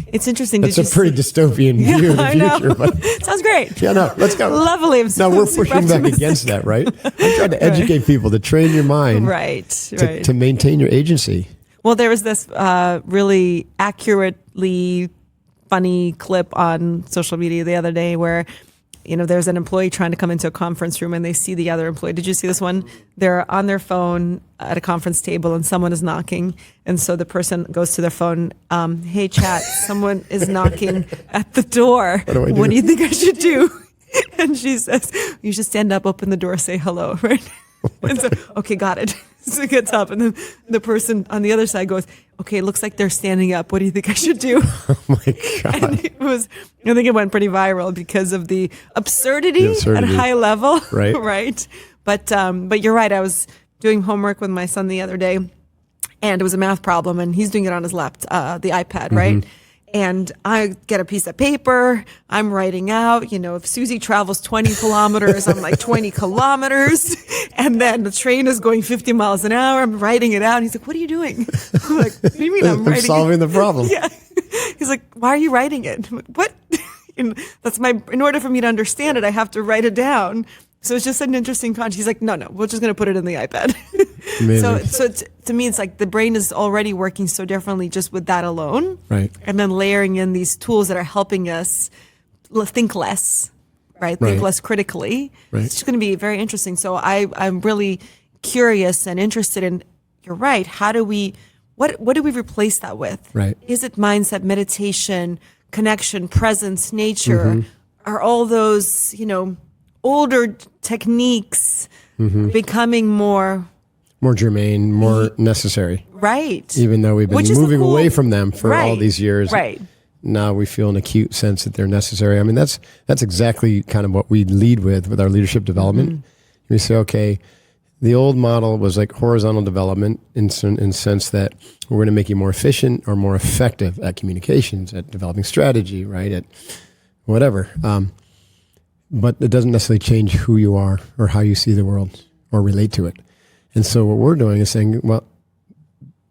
It's interesting. That's a pretty dystopian view of the future. But sounds great. Yeah, no, let's go. Lovely. No, we're pushing back against that, right? I'm trying to educate people to train your mind to maintain your agency. Well, there was this really accurately funny clip on social media the other day where there's an employee trying to come into a conference room and they see the other employee. Did you see this one? They're on their phone at a conference table and someone is knocking. And so the person goes to their phone, hey chat, someone is knocking at the door. What do you think I should do? And she says, you should stand up, open the door, say hello, right? And so, okay, got it. So it gets up and then the person on the other side goes, okay, it looks like they're standing up. What do you think I should do? Oh my God. And I think it went pretty viral because of the absurdity at a high level. Right. Right. But you're right. I was doing homework with my son the other day and it was a math problem and he's doing it on his laptop, the iPad, right? And I get a piece of paper, I'm writing out, if Susie travels 20 kilometers, I'm like 20 kilometers. And then the train is going 50 miles an hour. I'm writing it out. And he's like, what are you doing? I'm like, what do you mean I'm writing solving the problem. Yeah. He's like, why are you writing it? I'm like, what? In order for me to understand it, I have to write it down. So it's just an interesting concept. He's like, no, we're just going to put it in the iPad. Amazing. So to me, it's like the brain is already working so differently just with that alone. Right. And then layering in these tools that are helping us think less, right? Think Right. less critically. Right. It's going to be very interesting. So I'm really curious and interested in, you're right, how do we, what do we replace that with? Right. Is it mindset, meditation, connection, presence, nature? Are all those, older techniques becoming more germane, more necessary. right? Even though we've been Which is moving cool- away from them for all Right, these years. right. Now we feel an acute sense that they're necessary. I mean, that's exactly kind of what we lead with our leadership development. We say, okay, the old model was like horizontal development in sense that we're going to make you more efficient or more effective at communications, at developing strategy, right? At whatever. But it doesn't necessarily change who you are or how you see the world or relate to it. And so what we're doing is saying, well,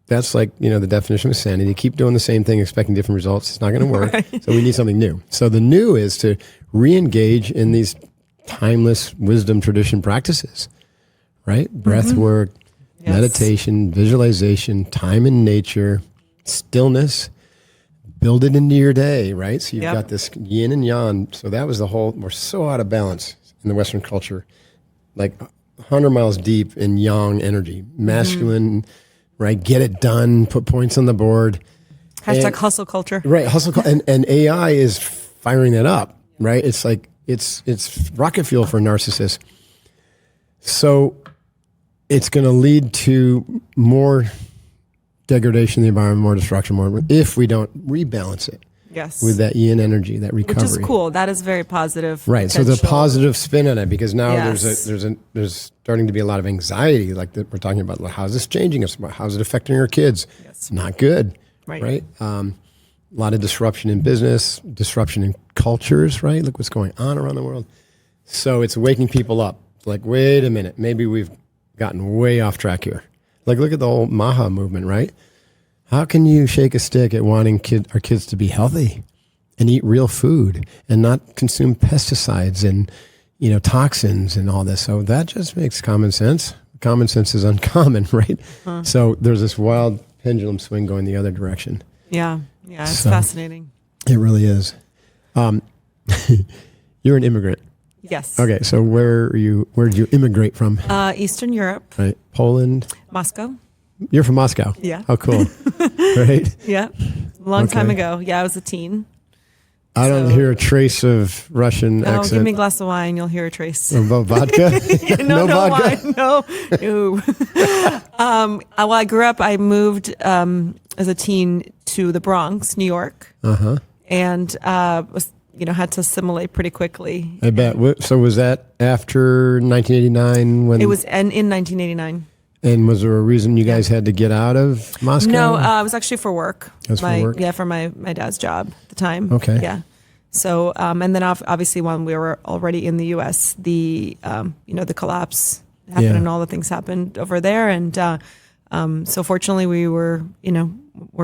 that's like, the definition of sanity. Keep doing the same thing, expecting different results. It's not going to work. So we need something new. So the new is to re-engage in these timeless wisdom tradition practices, right? Breath work, Yes. meditation, visualization, time in nature, stillness. Build it into your day, right? So you've Yep. got this yin and yang. So that was the whole, we're so out of balance in the Western culture, like 100 miles deep in yang energy, masculine, right? Get it done, put points on the board. Hashtag And- hustle culture. Right, and AI is firing that up, right? It's like, it's rocket fuel for narcissists. So it's going to lead to more degradation of the environment, more destruction, more if we don't rebalance it Yes. with that yin energy, that recovery. Which is cool. That is very positive. Right. So the potential. positive spin on it, because now Yes. there's starting to be a lot of anxiety, like that we're talking about. How's this changing us? How's it affecting our kids? Yes. Not good. Right. A lot of disruption in business, disruption in cultures. Right. Look what's going on around the world. So it's waking people up. Like, wait a minute, maybe we've gotten way off track here. Like, look at the whole Maha movement, right? How can you shake a stick at wanting our kids to be healthy and eat real food and not consume pesticides and, toxins and all this? So that just makes common sense. Common sense is uncommon, right? So there's this wild pendulum swing going the other direction. Yeah. Yeah. It's So- fascinating. It really is. You're an immigrant. Yes. Okay, so where did you immigrate from? Eastern Europe, Right, Poland. Moscow. You're from Moscow. Yeah. How cool. Right. Yeah. Long time Okay. ago. Yeah. I was a teen. I don't So- hear a trace of Russian Oh, accent. give me a glass of wine. You'll hear a trace. About vodka? no vodka. wine. No. While I grew up, I moved as a teen to the Bronx, New York, and was had to assimilate pretty quickly. I bet. So was that after 1989? When It was in 1989. And was there a reason you guys had to get out of Moscow? No, it was actually for work. It was for work? Yeah, for my dad's job at the time. Okay. Yeah. So, and then obviously when we were already in the U.S., the collapse happened Yeah. and all the things happened over there. And so fortunately we were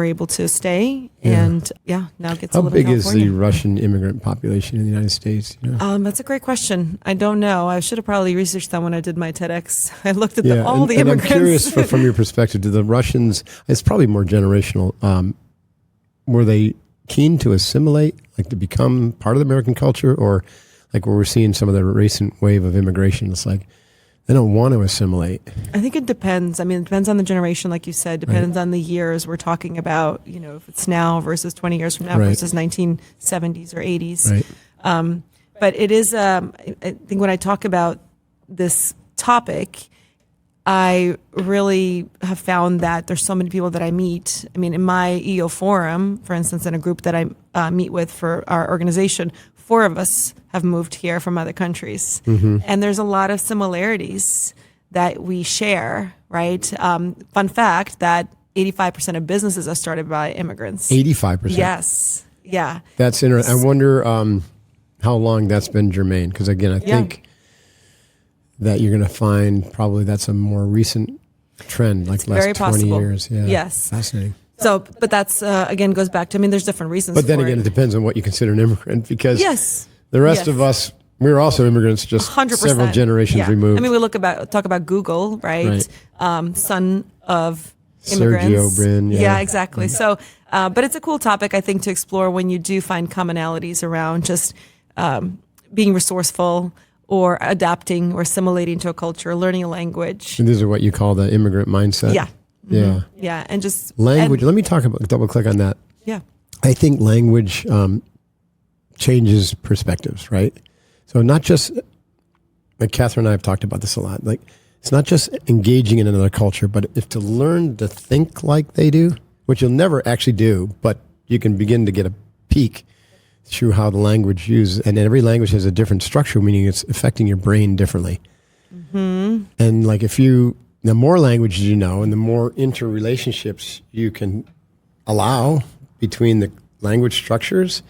able to stay and now it gets a How little big in is the California. Russian immigrant population in the United States? That's a great question. I don't know. I should have probably researched that when I did my TEDx. I looked at all the and I'm immigrants. curious from your perspective, do the Russians, it's probably more generational, were they keen to assimilate, like to become part of the American culture, or like where we're seeing some of the recent wave of immigration, it's like they don't want to assimilate. I think it depends. I mean, it depends on the generation, like you said, depends on the years we're talking about, if it's now versus 20 years from now Right. versus 1970s or 80s. Right. But it is, I think when I talk about this topic, I really have found that there's so many people that I meet. I mean, in my EO forum, for instance, in a group that I meet with for our organization, 4 of us have moved here from other countries. And there's a lot of similarities that we share, right? Fun fact that 85% of businesses are started by immigrants. 85%. Yes. Yeah. That's interesting. I wonder how long that's been germane. Because again, I think that you're going to find probably that's a more recent trend, like last very 20 possible. years. Yeah. Yes. Fascinating. So, but that's, again, goes back to, there's different reasons But then for again, it depends on what you consider an immigrant, because Yes. the rest Yes. of us We were also immigrants, just 100%. several generations removed. I mean, we talk about Google, right? Son of immigrants. Sergio Brin. Yeah, exactly. So, but it's a cool topic, I think, to explore when you do find commonalities around just being resourceful or adapting or assimilating to a culture, learning a language. And these are what you call the immigrant mindset. Yeah. Yeah. Yeah. And just Language. Let me double click on that. Yeah. I think language changes perspectives, right? So not just, like Catherine and I have talked about this a lot, like it's not just engaging in another culture, but if to learn to think like they do, which you'll never actually do, but you can begin to get a peek through how the language uses, and every language has a different structure, meaning it's affecting your brain differently. Mm-hmm. And like the more languages you know and the more interrelationships you can allow between the language structures,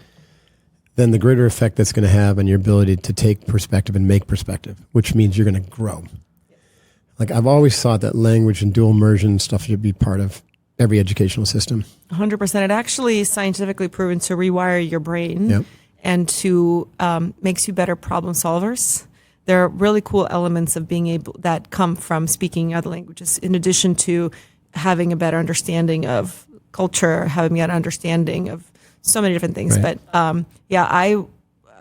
then the greater effect that's going to have on your ability to take perspective and make perspective, which means you're going to grow. Like I've always thought that language and dual immersion stuff should be part of every educational system. 100%. It actually is scientifically proven to rewire your brain and to makes you better problem solvers. There are really cool elements of being able that come from speaking other languages, in addition to having a better understanding of culture, having a better understanding of so many different things. Right. But I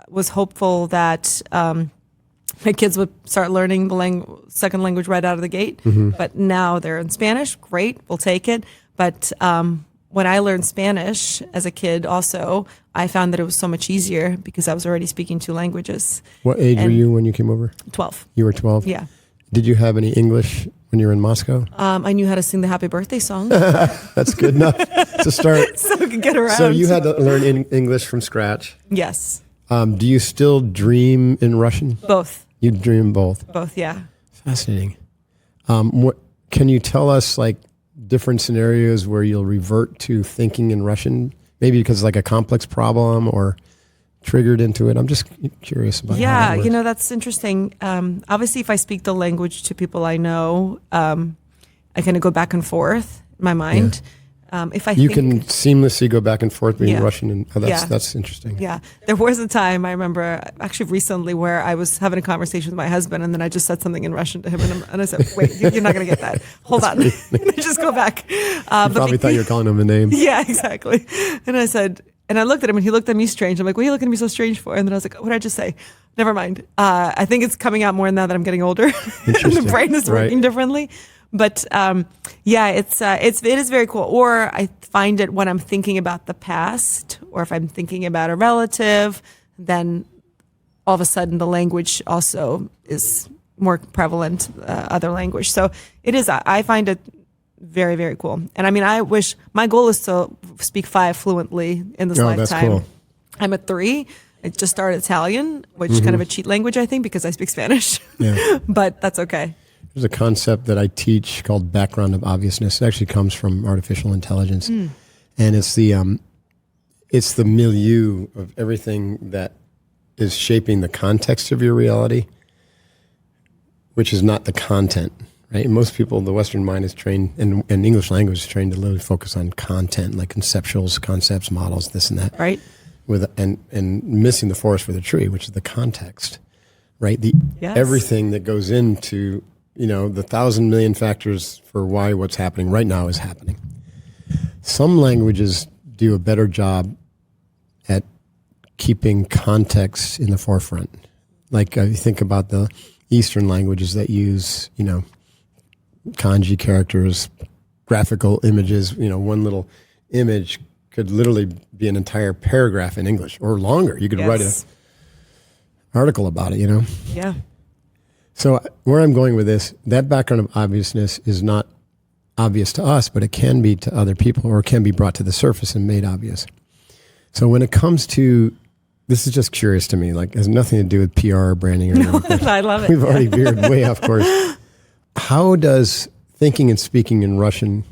was hopeful that my kids would start learning the second language right out of the gate. Mm-hmm. But now they're in Spanish. Great, we'll take it. But when I learned Spanish as a kid also, I found that it was so much easier because I was already speaking two languages. What age were you when you came over? 12. You were 12? Yeah. Did you have any English when you were in Moscow? I knew how to sing the happy birthday song. That's good enough to start. So we could get around. So you had to learn English from scratch? Yes. Do you still dream in Russian? Both. You dream both? Both, yeah. Fascinating. Can you tell us like different scenarios where you'll revert to thinking in Russian? Maybe because it's like a complex problem or triggered into it. I'm just curious about how that works. That's interesting. Obviously, if I speak the language to people I know, I kind of go back and forth in my mind. You can seamlessly go back and forth between Russian and that's interesting. Yeah, there was a time I remember actually recently where I was having a conversation with my husband, and then I just said something in Russian to him, and I said, "Wait, you're not going to get that. Hold on." And I just go back. You probably thought you were calling him a name. Yeah, exactly. And I said. And I looked at him, and he looked at me strange. I'm like, what are you looking at me so strange for? And then I was like, what did I just say? Never mind. I think it's coming out more now that I'm getting older. And the brain is working differently. But it is very cool. Or I find it when I'm thinking about the past, or if I'm thinking about a relative, then all of a sudden the language also is more prevalent, other language. So it is. I find it very, very cool. And I mean, my goal is to speak 5 fluently in this lifetime. That's cool. I'm at 3. I just started Italian, which is kind of a cheat language, I think, because I speak Spanish. Yeah. But that's okay. There's a concept that I teach called background of obviousness. It actually comes from artificial intelligence. And it's the milieu of everything that is shaping the context of your reality, which is not the content. Right? And most people, the Western mind is trained, and English language is trained to literally focus on content, like conceptuals, concepts, models, this and that. Right. And missing the forest for the tree, which is the context, right? Everything that goes into, the 1,000 million factors for why what's happening right now is happening. Some languages do a better job at keeping context in the forefront. Like you think about the Eastern languages that use, kanji characters, graphical images, one little image could literally be an entire paragraph in English or longer. You could write an article about it, Yeah. So where I'm going with this, that background of obviousness is not obvious to us, but it can be to other people, or it can be brought to the surface and made obvious. So when it comes to, this is just curious to me, like it has nothing to do with PR or branding or anything. I love it. We've already veered way off course. How does thinking and speaking in Russian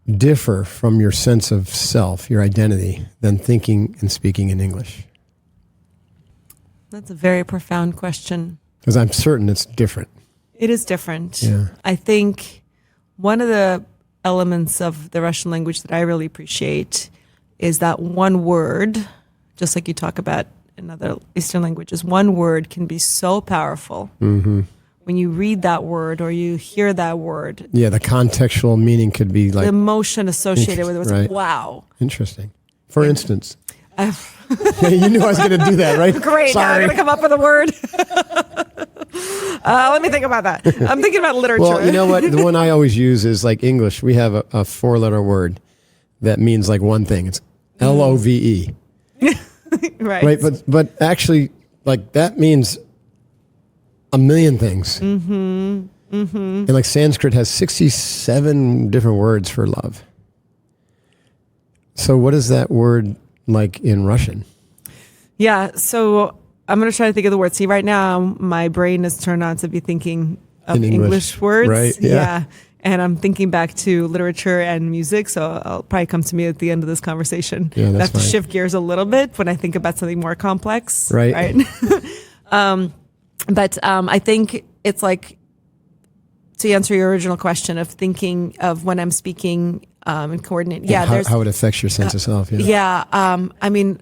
differ from your sense of self, your identity, than thinking and speaking in English? That's a very profound question. Because I'm certain it's different. It is different. Yeah. I think one of the elements of the Russian language that I really appreciate is that one word, just like you talk about in other Eastern languages, one word can be so powerful. When you read that word or you hear that word. Yeah, the contextual meaning could be like... The emotion associated with it was right. wow. Interesting. For instance... you knew I was going to do that, right? Great. Now I'm going to come up with a word. Let me think about that. I'm thinking about literature. Well, you know what? The one I always use is like English. We have a 4-letter word that means like one thing. It's LOVE. Right. But actually, like that means a million things. And like Sanskrit has 67 different words for love. So what is that word like in Russian? Yeah, so I'm going to try to think of the word. See, right now, my brain is turned on to be thinking of in English words. Right, yeah. And I'm thinking back to literature and music, so it'll probably come to me at the end of this conversation. Yeah, I have that's to fine. shift gears a little bit when I think about something more complex. Right. But I think it's like, to answer your original question of thinking of when I'm speaking and coordinate. Yeah, how it affects your sense of self. Yeah. I mean,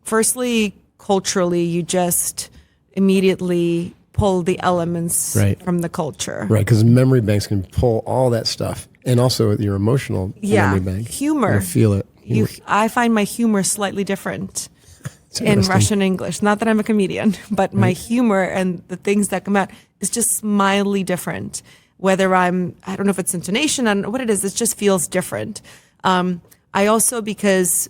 firstly, culturally, you just immediately pull the elements from the culture. Right, because memory banks can pull all that stuff. And also your emotional memory bank. Humor. You feel it. I find my humor slightly different in Russian English. Not that I'm a comedian, but my humor and the things that come out is just mildly different. Whether I don't know if it's intonation, I don't know what it is, it just feels different. I also, because,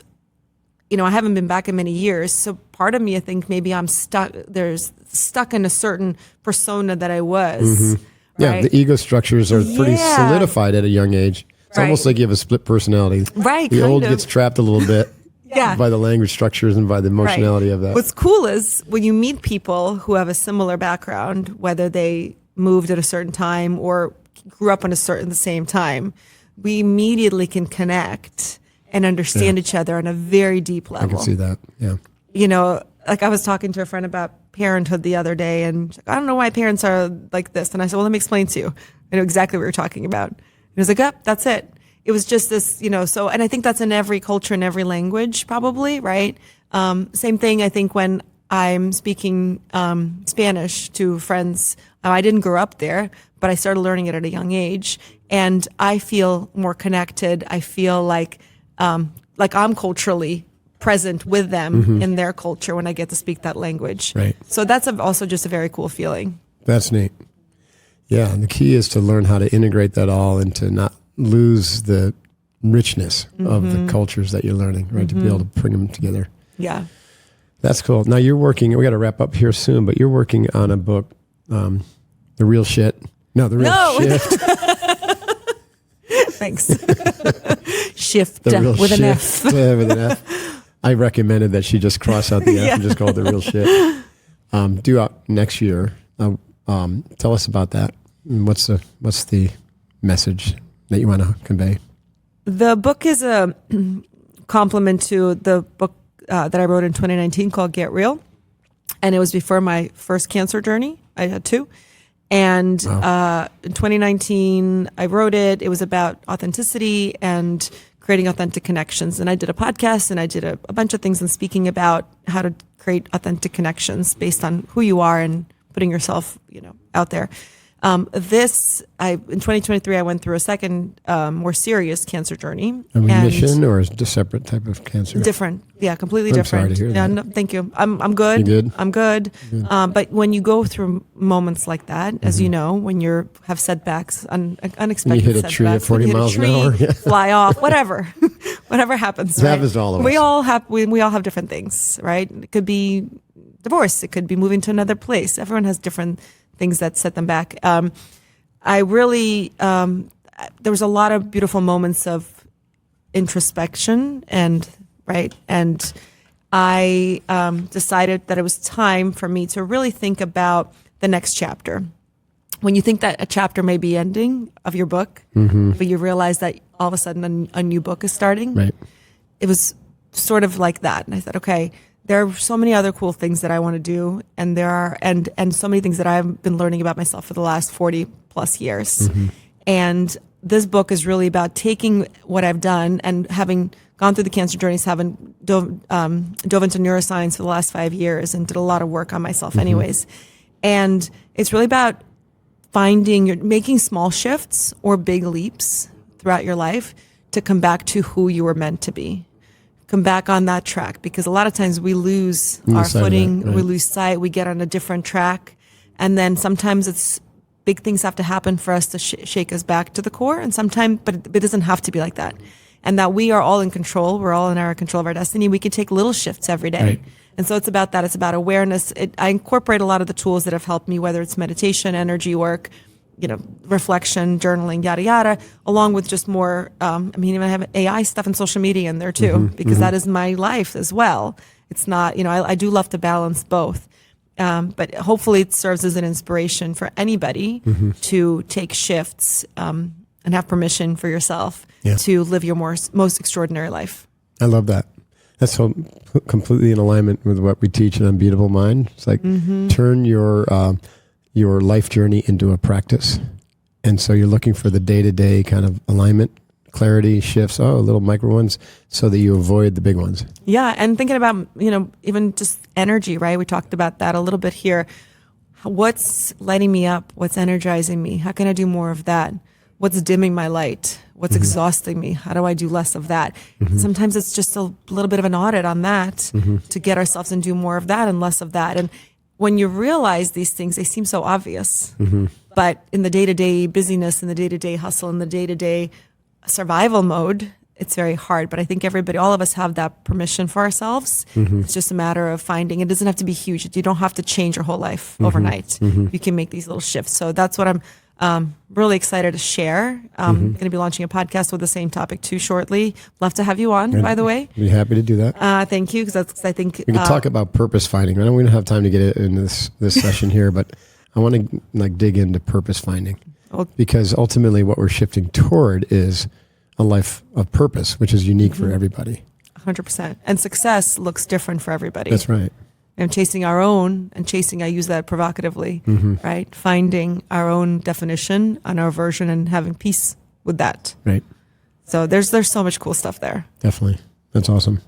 I haven't been back in many years, so part of me, I think maybe I'm stuck in a certain persona that I was. Yeah, the ego structures are pretty solidified at a young age. It's almost like you have a split personality. Right, the old gets trapped a little bit by the language structures and by the emotionality of that. What's cool is when you meet people who have a similar background, whether they moved at a certain time or grew up on the same time, we immediately can connect and understand each other on a very deep level. I can see that, yeah. Like I was talking to a friend about parenthood the other day, and she's like, I don't know why parents are like this. And I said, well, let me explain to you. I know exactly what you're talking about. And he was like, that's it. It was just this, so, and I think that's in every culture, in every language, probably, right? Same thing, I think, when I'm speaking Spanish to friends. I didn't grow up there, but I started learning it at a young age, and I feel more connected. I feel like I'm culturally present with them in their culture when I get to speak that language. Right. So that's also just a very cool feeling. That's neat. Yeah, and the key is to learn how to integrate that all and to not lose the richness of the cultures that you're learning, right? To be able to bring them together. Yeah. That's cool. Now you're working, we got to wrap up here soon, but you're working on a book, The Real Shit. No, The Real Shift. Thanks. Shift The Real with Shift. an F. Yeah, with an F. I recommended that she just cross out the F and just call it The Real Shit. Due out next year. Tell us about that. What's the message that you want to convey? The book is a complement to the book that I wrote in 2019 called Get Real. And it was before my first cancer journey. I had two. And in 2019, I wrote it. It was about authenticity and creating authentic connections. And I did a podcast and I did a bunch of things and speaking about how to create authentic connections based on who you are and putting yourself, out there. In 2023, I went through a second, more serious cancer journey. A remission or a separate type of cancer? Different. Yeah, completely I'm different. Sorry to hear that. No, thank you. I'm good. You good? I'm good. But when you go through moments like that, as you know, when you have setbacks, unexpected you hit a setbacks, tree at 40 when you miles hit an a hour. tree, why off, whatever happens. It happens to all of us. We all have different things, right? It could be divorce. It could be moving to another place. Everyone has different things that set them back. I really, there was a lot of beautiful moments of introspection and I decided that it was time for me to really think about the next chapter. When you think that a chapter may be ending of your book, but you realize that all of a sudden a new book is starting, right? It was sort of like that. And I thought, okay, there are so many other cool things that I want to do, and there are and so many things that I've been learning about myself for the last 40 plus years. And this book is really about taking what I've done and having gone through the cancer journeys, having dove into neuroscience for the last 5 years and did a lot of work on myself anyways. And it's really about making small shifts or big leaps throughout your life to come back to who you were meant to be. Come back on that track, because a lot of times we lose our footing, we lose sight, we get on a different track. And then sometimes big things have to happen for us to shake us back to the core. And sometimes, but it doesn't have to be like that. And that we are all in control. We're all in our control of our destiny. We can take little shifts every day. Right. And so it's about that. It's about awareness. I incorporate a lot of the tools that have helped me, whether it's meditation, energy work, reflection, journaling, yada, yada, along with just more, even I have AI stuff and social media in there too, because that is my life as well. It's not, I do love to balance both. But hopefully it serves as an inspiration for anybody to take shifts and have permission for yourself to live your most extraordinary life. I love that. That's so completely in alignment with what we teach in Unbeatable Mind. It's like turn your life journey into a practice. And so you're looking for the day-to-day kind of alignment, clarity, shifts, little micro ones, so that you avoid the big ones. Yeah, and thinking about, even just energy, right? We talked about that a little bit here. What's lighting me up? What's energizing me? How can I do more of that? What's dimming my light? What's exhausting me? How do I do less of that? Sometimes it's just a little bit of an audit on that to get ourselves and do more of that and less of that. And when you realize these things, they seem so obvious. But in the day-to-day busyness, in the day-to-day hustle, in the day-to-day survival mode, it's very hard. But I think all of us have that permission for ourselves. It's just a matter of finding. It doesn't have to be huge. You don't have to change your whole life overnight. You can make these little shifts. So that's what I'm really excited to share. I'm going to be launching a podcast with the same topic too shortly. Love to have you on, by the way. Be happy to do that. Thank you, because I think we can talk about purpose finding. I know we don't have time to get in this session here, but I want to dig into purpose finding, because ultimately what we're shifting toward is a life of purpose, which is unique for everybody. 100%. And success looks different for everybody. That's right. And chasing our own, I use that provocatively, right? Finding our own definition and our version and having peace with that. Right. So there's so much cool stuff there. Definitely. That's awesome.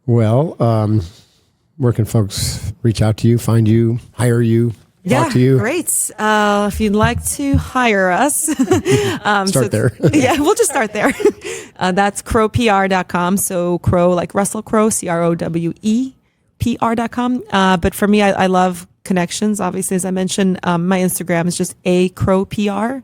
Well, where can folks reach out to you, find you, hire you, talk to you? Great. If you'd like to hire us, start there. Yeah, we'll just start there. That's crowepr.com. So Crowe, like Russell Crowe, CROWE. PR.com. But for me, I love connections. Obviously, as I mentioned, my Instagram is just Crowe PR.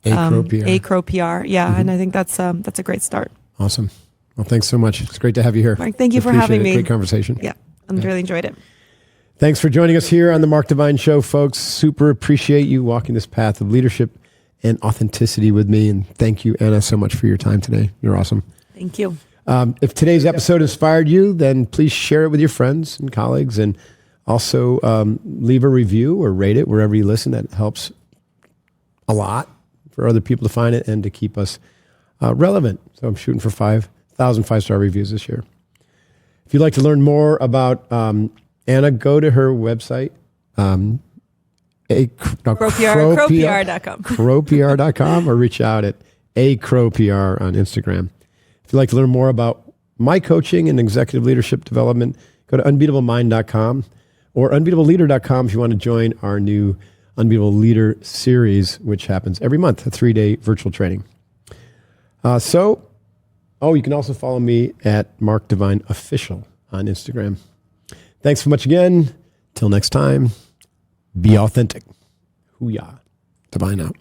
Crowe PR. Yeah. And I think that's a great start. Awesome. Well, thanks so much. It's great to have you here. Mark, thank you for having me. Great conversation. Yeah. I really enjoyed it. Thanks for joining us here on the Mark Divine Show, folks. Super appreciate you walking this path of leadership and authenticity with me. And thank you, Anna, so much for your time today. You're awesome. Thank you. If today's episode inspired you, then please share it with your friends and colleagues, and also leave a review or rate it wherever you listen. That helps a lot for other people to find it and to keep us relevant. So I'm shooting for 5,000 5-star reviews this year. If you'd like to learn more about Anna, go to her website, crowepr.com. crowepr.com, or reach out at crowepr on Instagram. If you'd like to learn more about my coaching and executive leadership development, go to unbeatablemind.com or unbeatableleader.com if you want to join our new Unbeatable Leader series, which happens every month, a 3-day virtual training. You can also follow me at Mark Divine Official on Instagram. Thanks so much again. Till next time, be authentic. Hoo-yah. Divine out.